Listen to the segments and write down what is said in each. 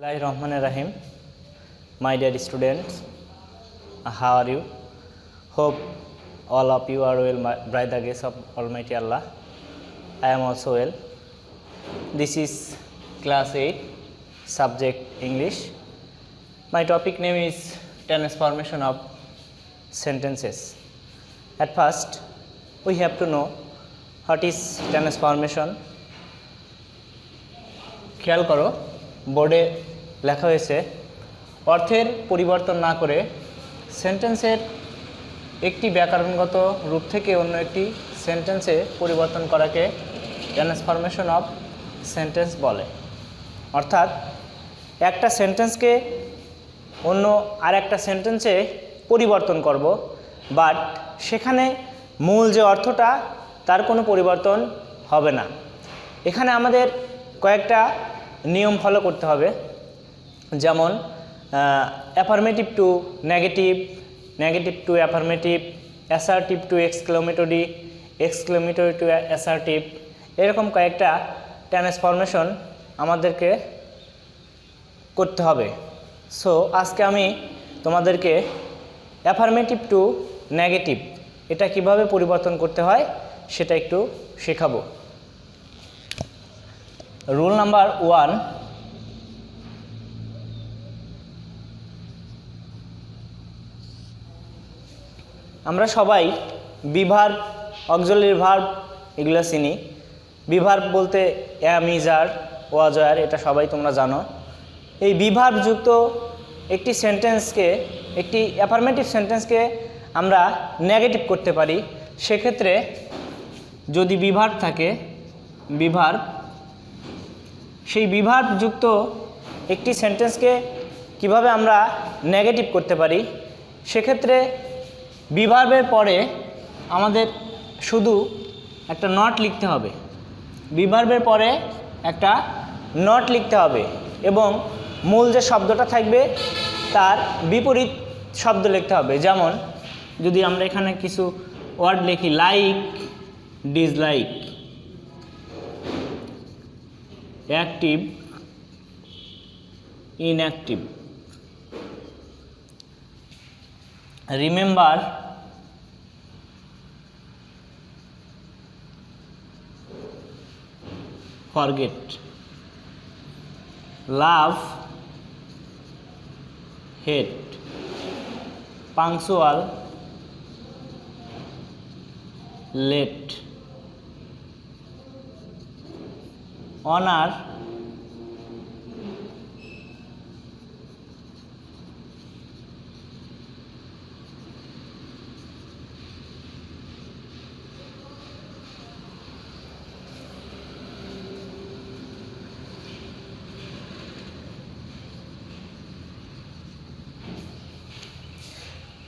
Bismillahirrahmanirrahim. My dear students, how are you? Hope all of you are well by the grace of Almighty Allah. I am also well. This is class 8, subject English. My topic name is transformation of sentences. At first, we have to know what is transformation. খেয়াল করো বোর্ডে লেখা হয়েছে অর্থের পরিবর্তন না করে সেন্টেন্সের একটি ব্যাকরণগত রূপ থেকে অন্য একটি সেন্টেন্সে পরিবর্তন করাকে ট্রান্সফরমেশন অফ সেন্টেন্স বলে। অর্থাৎ একটা সেন্টেন্সকে অন্য আর একটা সেন্টেন্সে পরিবর্তন করব, বাট সেখানে মূল যে অর্থটা তার কোনো পরিবর্তন হবে না। এখানে আমাদের কয়েকটা নিয়ম ফলো করতে হবে, যেমন affirmative two negative, negative two affirmative, assertive two exclamatory, exclamatory two assertive, এরকম কয়েকটা ট্রান্সফরমেশন আমাদেরকে করতে হবে। সো আজকে আমি তোমাদেরকে অ্যাফার্মেটিভ টু নেগেটিভ এটা কিভাবে পরিবর্তন করতে হয় সেটা একটু শেখাবো। রুল নাম্বার 1, আমরা সবাই বিভার্ব, অক্সিলারি ভার্ব এগুলো চিনি। বিভার্ব বলতে অ্যাম, ইজ, আর, ওয়াজ, আর, এটা সবাই তোমরা জানো। এই বিভার্বযুক্ত একটি সেন্টেন্সকে, একটি অ্যাফার্মেটিভ সেন্টেন্সকে আমরা নেগেটিভ করতে পারি। সেক্ষেত্রে যদি বিভার্ব থাকে, বিভার্ব, সেই বিভার্বযুক্ত একটি সেন্টেন্সকে কিভাবে আমরা নেগেটিভ করতে পারি, সেক্ষেত্রে বিভার্বের পরে আমাদের শুধু একটা নট লিখতে হবে। বিভার্বের পরে একটা নট লিখতে হবে এবং মূল যে শব্দটা থাকবে তার বিপরীত শব্দ লিখতে হবে। যেমন যদি আমরা এখানে কিছু ওয়ার্ড লিখি, like, dislike, active, inactive, remember, forget, love, hate, punctual, late, honour,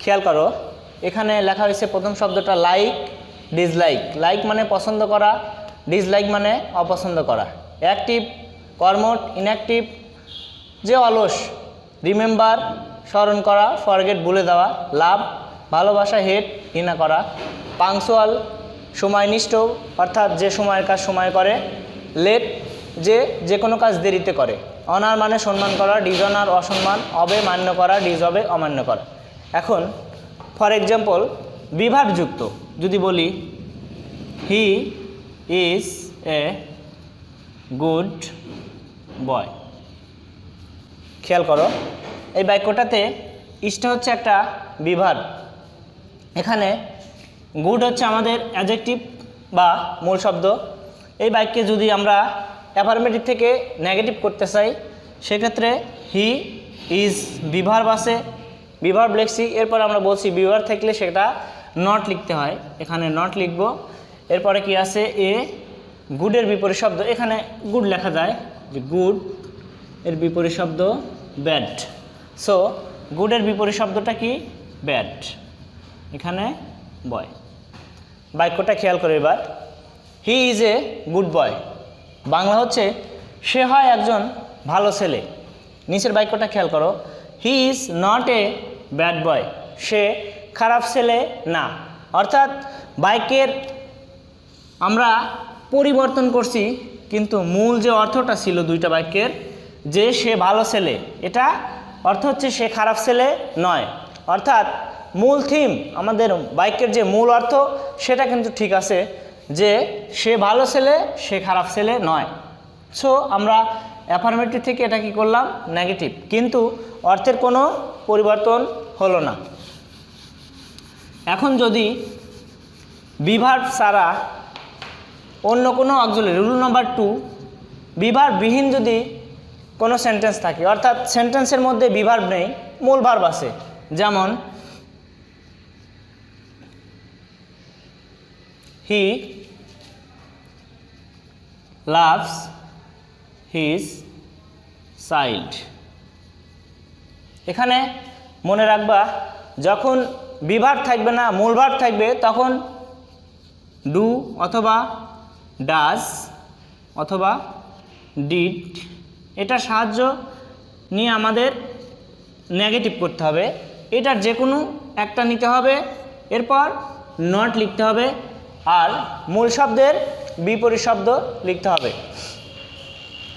খেয়াল করো এখানে লেখা হয়েছে প্রথম শব্দটা লাইক, ডিসলাইক। লাইক মানে পছন্দ করা, ডিসলাইক মানে অপছন্দ করা। অ্যাক্টিভ, কর্মঠ, ইনঅ্যাক্টিভ যে অলস, রিমেম্বার স্মরণ করা, ফরগেট ভুলে দেওয়া, লাভ ভালোবাসা, হেট ঘৃণা করা, পাংচুয়াল সময়নিষ্ঠ অর্থাৎ যে সময়ের কাজ সময় করে, লেট যে কোনো কাজ দেরিতে করে, অনার মানে সম্মান করা, ডিসঅনার অসম্মান, অবে মান্য করা, ডিসঅবে অমান্য করা। এখন ফর এক্সাম্পল বিভার্বযুক্ত যদি বলি he is a good boy, খেয়াল করো এই বাক্যটাতে ইজটা হচ্ছে একটা বিভার্ব। এখানে গুড হচ্ছে আমাদের অ্যাডজেক্টিভ বা মূল শব্দ। এই বাক্যে যদি আমরা অ্যাফার্মেটিভ থেকে নেগেটিভ করতে চাই, সেক্ষেত্রে হি ইজ বিভার্ব আছে, বিভার্ব লিখছি, এরপর আমরা বলছি বিভার্ব থাকলে সেটা নট লিখতে হয়, এখানে নট লিখব। এরপরে কি আছে, এ গুডের বিপরীত শব্দ, এখানে গুড লেখা যায় যে গুড, এর বিপরীত শব্দ ব্যাড। সো গুডের বিপরীত শব্দটা কি, ব্যাড, এখানে বয়। বাক্যটা খেয়াল করে এবার, he is a good boy, Bangla হচ্ছে সে হয় একজন ভালো ছেলে। নিচের বাক্যটা খেয়াল করো, he is not a bad boy, সে খারাপ ছেলে না। অর্থাৎ বাক্যের আমরা পরিবর্তন করছি, কিন্তু মূল যে অর্থটা ছিল দুইটা বাক্যের, যে সে ভালো ছেলে, এটা অর্থ হচ্ছে সে খারাপ ছেলে নয়। অর্থাৎ মূল থিম, আমাদের বাক্যের যে মূল অর্থ সেটা কিন্তু ঠিক আছে, যে সে ভালো ছেলে, সে খারাপ ছেলে নয়। সো আমরা অ্যাফার্মেটিভ থেকে এটা কি করলাম, নেগেটিভ, কিন্তু অর্থের কোনো পরিবর্তন হলো না। এখন যদি বিভার্ব ছাড়া অন্য কোনো অক্সিলারি, রুল নাম্বার 2, বিভার্ববিহীন যদি কোনো সেন্টেন্স থাকে, অর্থাৎ সেন্টেন্সের মধ্যে বিভার্ব নেই, মূল ভার্ব আছে, যেমন হি লাভস হিজ চাইল্ড। এখানে মনে রাখবা, যখন বিভার্ব থাকবে না, মূল ভার্ব থাকবে, তখন ডু অথবা ডাজ অথবা ডিড এটার সাহায্য নিয়ে আমাদের নেগেটিভ করতে হবে। এটার যে কোনো একটা নিতে হবে, এরপর নট লিখতে হবে, আর মূল শব্দের বিপরীত শব্দ লিখতে হবে।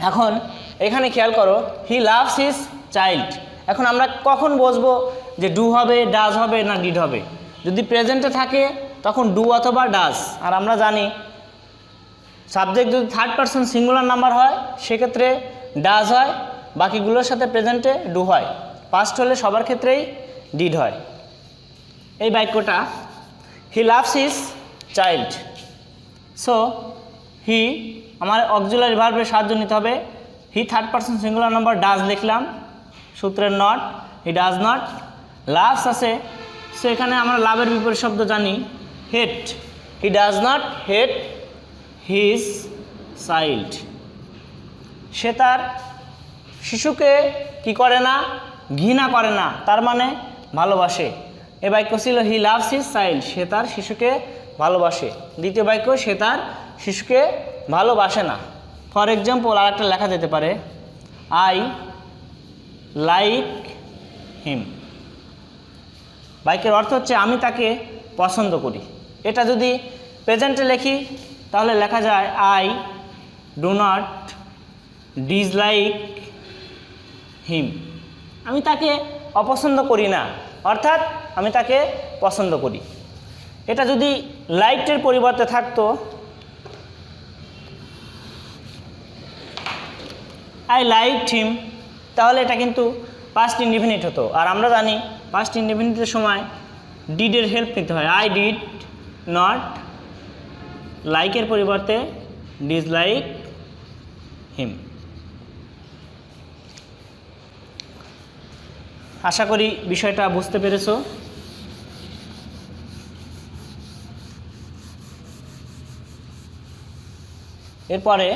এখন এখানে খেয়াল করো, হি লাভস হিজ চাইল্ড। এখন আমরা কখন বুঝবো যে ডু হবে, ডাজ হবে না ডিড হবে? যদি প্রেজেন্টে থাকে তখন ডু অথবা ডাজ, আর আমরা জানি সাবজেক্ট যদি থার্ড পারসন সিঙ্গুলার নাম্বার হয় সেক্ষেত্রে ডাজ হয়, বাকিগুলোর সাথে প্রেজেন্টে ডু হয়, পাস্ট হলে সবার ক্ষেত্রেই ডিড হয়। এই বাক্যটা he loves his child. So he, আমার অক্সিলারি ভার্বের সাহায্য নিতে হবে। He third person singular number, does লিখলাম, সূত্রের not, he does not. Loves আছে, সো এখানে আমরা লাভের বিপরীত শব্দ জানি, hate. He does not hate his child. সে তার শিশুকে কি করে না, ঘৃণা করে না, তার মানে ভালোবাসে। এ বাক্য ছিল হি লাভস হিজ চাইল্ড, সে তার শিশুকে ভালোবাসে। দ্বিতীয় বাক্য, সে তার শিশুকে ভালোবাসে না। ফর এক্সাম্পল আর একটা লেখা যেতে পারে, আই লাইক হিম। বাক্যের অর্থ হচ্ছে আমি তাকে পছন্দ করি। এটা যদি প্রেজেন্টে লিখি তাহলে লেখা যায় আই ডু নট ডিসলাইক হিম। আমি তাকে অপছন্দ করি না, অর্থাৎ আমি তাকে পছন্দ করি। এটা যদি লাইকের পরিবর্তে থাকতো আই লাইকড হিম, তাহলে এটা কিন্তু পাস্ট ইনডিফিনিট হতো। আর আমরা জানি পাস্ট ইনডিফিনিটের সময় ডিডের হেল্প নিতে হয়। আই ডিড নট লাইকের পরিবর্তে ডিসলাইক হিম। আশা করি বিষয়টা বুঝতে পেরেছো। এরপরে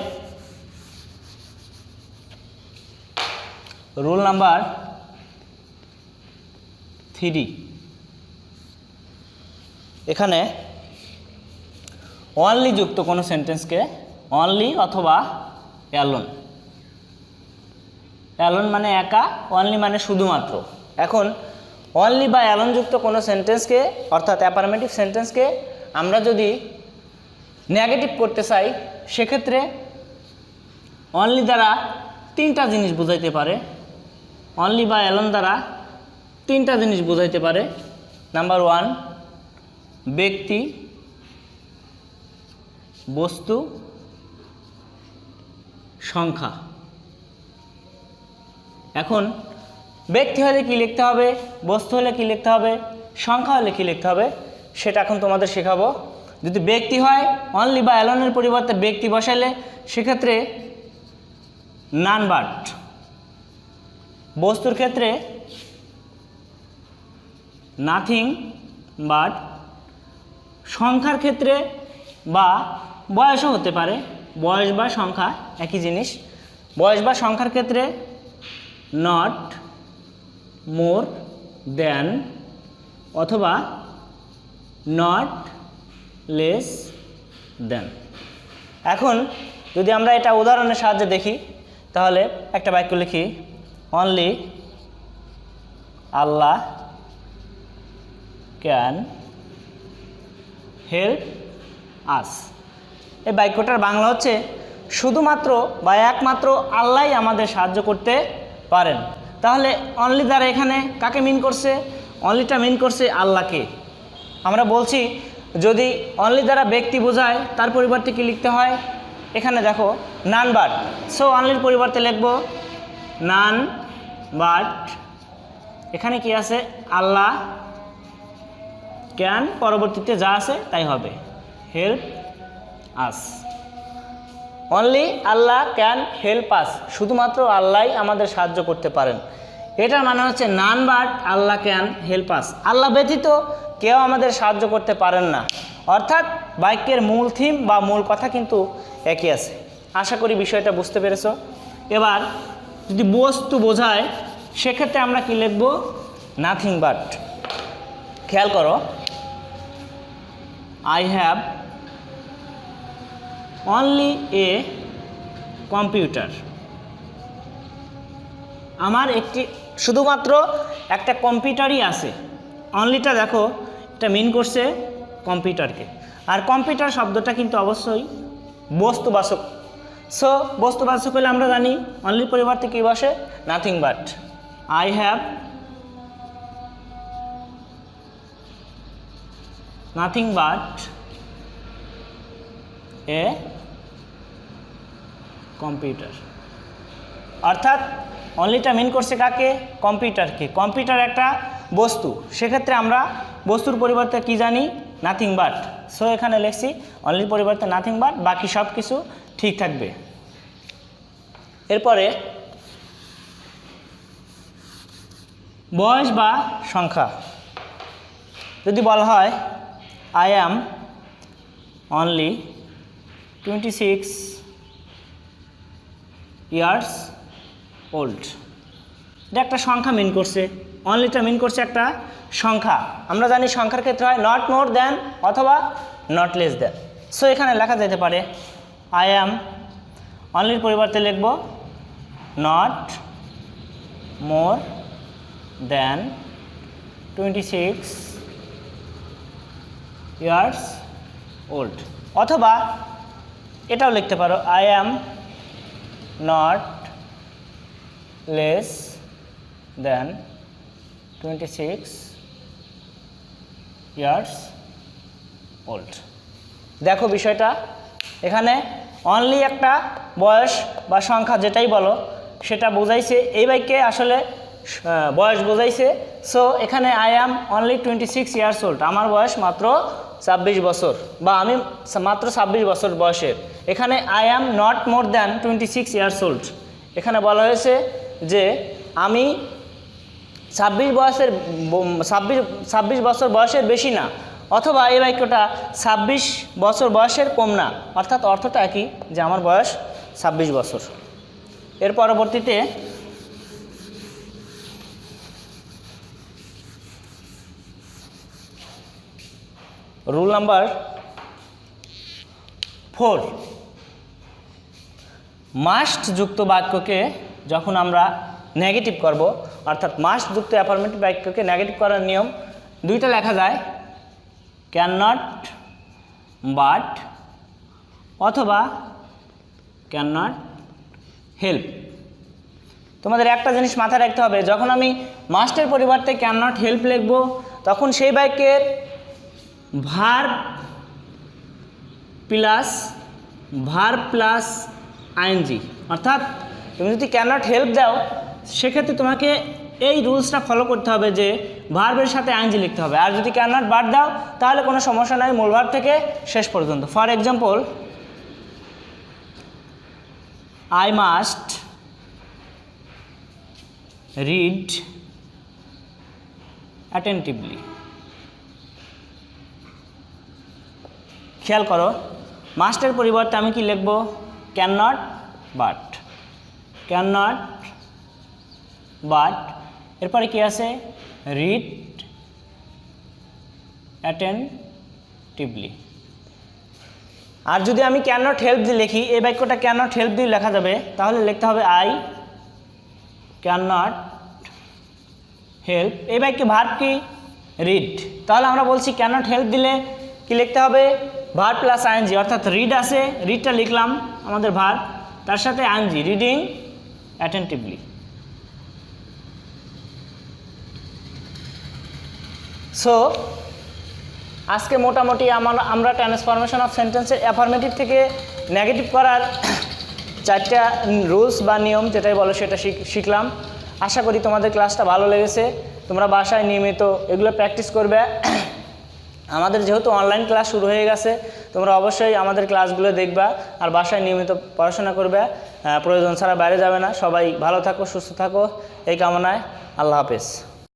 রুল নাম্বার 3, এখানে অনলি যুক্ত কোনো সেন্টেন্সকে অনলি অথবা অ্যালোন, অ্যালোন মানে একা, অনলি মানে শুধুমাত্র। এখন অনলি বা অ্যালোন যুক্ত কোনো সেন্টেন্সকে, অর্থাৎ অ্যাফার্মেটিভ সেন্টেন্সকে আমরা যদি নেগেটিভ করতে চাই, সেক্ষেত্রে অনলি দ্বারা 3টা জিনিস বোঝাইতে পারে। অনলি বা অ্যালোন দ্বারা 3টা জিনিস বোঝাইতে পারে। নাম্বার 1, ব্যক্তি, বস্তু, সংখ্যা। এখন ব্যক্তি হলে কি লিখতে হবে, বস্তু হলে কি লিখতে হবে, সংখ্যা হলে কি লিখতে হবে, সেটা এখন তোমাদের শেখাবো। যদি ব্যক্তি হয়, অনলি বা অ্যালোনের পরিবর্তে ব্যক্তি বসাইলে সেক্ষেত্রে নান বাট। বস্তুর ক্ষেত্রে নাথিং বাট। সংখ্যার ক্ষেত্রে বা বয়সও হতে পারে, বয়স বা সংখ্যা একই জিনিস। বয়স বা সংখ্যার ক্ষেত্রে নট মোর দেন অথবা নট লেস দেন। এখন যদি আমরা এটা উদাহরণের সাহায্যে দেখি, তাহলে একটা বাক্য লিখি, অনলি আল্লাহ ক্যান হেল্প আস। এই বাক্যটার বাংলা হচ্ছে শুধুমাত্র বা একমাত্র আল্লাহই আমাদের সাহায্য করতে পারেন। তাহলে অনলি দ্বারা এখানে কাকে মিন করছে? অনলিটা মিন করছে আল্লাহকে। আমরা বলছি যদি অনলি দ্বারা ব্যক্তি বোঝায় তার পরিবর্তে কি লিখতে হয়? এখানে দেখো নান বাট, সো অনলির পরিবর্তে লিখব নান বাট। এখানে কি আছে? আল্লাহ ক্যান, পরবর্তীতে যা আছে তাই হবে, help us. Only Allah can help us, শুধুমাত্র আল্লাহই আমাদের সাহায্য করতে পারেন। এটার মানে হচ্ছে none but Allah can help us, Allah ব্যতীত কেউ আমাদের সাহায্য করতে পারেন না। অর্থাৎ বাক্যের মূল থিম বা মূল কথা কিন্তু একই আছে। আশা করি বিষয়টা বুঝতে পেরেছ। এবার যদি বস্তু বোঝায় সেক্ষেত্রে আমরা কি লিখব? Nothing but. খেয়াল করো, I have only a computer. আমার শুধুমাত্র একটা কম্পিউটারই আছে। অনলিটা দেখো এটা মিন করছে কম্পিউটারকে, আর কম্পিউটার শব্দটা কিন্তু অবশ্যই বস্তুবাচক। সো বস্তুবাচক হলে আমরা জানি অনলির পরিবর্তে কী বসে? Nothing but. I have nothing but a computer. অর্থাৎ অনলিটা মিন করছে কাকে? কম্পিউটারকে। কম্পিউটার একটা বস্তু, সেক্ষেত্রে আমরা বস্তুর পরিবর্তে কি জানি? Nothing but. সো এখানে লিখছি অনলির পরিবর্তে নাথিং বাট, বাকি সব কিছু ঠিক থাকবে। এরপরে বয়স বা সংখ্যা যদি বলা হয় I am only 26 years old, এটা একটা সংখ্যা মিন করছে। অনলিটা মিন করছে একটা সংখ্যা। আমরা জানি সংখ্যার ক্ষেত্রে হয় নট মোর দ্যান অথবা নট লেস দ্যান। সো এখানে লেখা যেতে পারে আই অ্যাম, অনলির পরিবর্তে লিখব not more than 26 years old, অথবা এটাও লিখতে পারো I am not less than 26 years old. দেখো বিষয়টা, এখানে অনলি একটা বয়স বা সংখ্যা যেটাই বলো সেটা বোঝাইছে, এই বাক্যে আসলে বয়স বোঝাইছে। সো এখানে I am only 26 years old, আমার বয়স মাত্র 26 বছর বা আমি মাত্র 26 বছর বয়সের। এখানে I am not more than 26 years old, এখানে বলা হয়েছে যে আমি 26 বছর বয়সের বেশি না, অথবা এই বাক্যটা 26 বছর বয়সের কম না, অর্থাৎ অর্থটা একই যে আমার বয়স 26 বছর। এর পরবর্তীতে রুল নাম্বার 4, মাস্ট যুক্ত বাক্যকে যখন আমরা নেগেটিভ করব, অর্থাৎ মাস্ট যুক্ত অ্যাফার্মেটিভ বাক্যকে নেগেটিভ করার নিয়ম দুইটা লেখা যায়, ক্যান নট বাট অথবা ক্যান নট হেল্প। তোমাদের একটা জিনিস মাথায় রাখতে হবে, যখন আমি মাস্টের পরিবর্তে ক্যান নট হেল্প লিখব তখন সেই বাক্যের ভার্ব প্লাস আইএনজি, অর্থাৎ তুমি যদি ক্যান নট হেল্প দাও সেক্ষেত্রে তোমাকে এই রুলসটা ফলো করতে হবে যে ভার্বের সাথে আইএনজি লিখতে হবে। আর যদি ক্যান নট বাট দাও তাহলে কোনো সমস্যা নাই, মূল ভার্ব থেকে শেষ পর্যন্ত। For example, I must read attentively. খেয়াল করো, মাস্টের পরিবর্তে আমি কি লিখব? Can not but, can not but, এরপরে কি আছে? Read attentively. আর যদি আমি ক্যান নট হেল্প দিয়ে লিখি, এই বাক্যটা ক্যান নট হেল্প দিয়ে লেখা যাবে, তাহলে লিখতে হবে আই ক্যান নট হেল্প। এই বাক্যে ভার্ব কি? রিড। তাহলে আমরা বলছি ক্যান নট হেল্প দিলে কি লিখতে হবে? ভার্ব প্লাস আইএনজি, অর্থাৎ রিড আছে, রিডটা লিখলাম, আমাদের ভার্ব, তার সাথে আইএনজি রিডিং অ্যাটেন্টিভলি। সো আজকে মোটামুটি আমরা ট্রান্সফরমেশন অফ সেন্টেন্সের অ্যাফার্মেটিভ থেকে নেগেটিভ করার 4টা রুলস বা নিয়ম যেটাই বলো সেটা শিখলাম। আশা করি তোমাদের ক্লাসটা ভালো লেগেছে। তোমরা বাসায় নিয়মিত এগুলো প্র্যাকটিস করবে। আমাদের যেহেতু অনলাইন ক্লাস শুরু হয়ে গেছে, তোমরা অবশ্যই আমাদের ক্লাসগুলো দেখবা আর বাসায় নিয়মিত পড়াশোনা করবে। প্রয়োজন ছাড়া বাইরে যাবে না। সবাই ভালো থাকো, সুস্থ থাকো, এই কামনায়। আল্লাহ হাফেজ।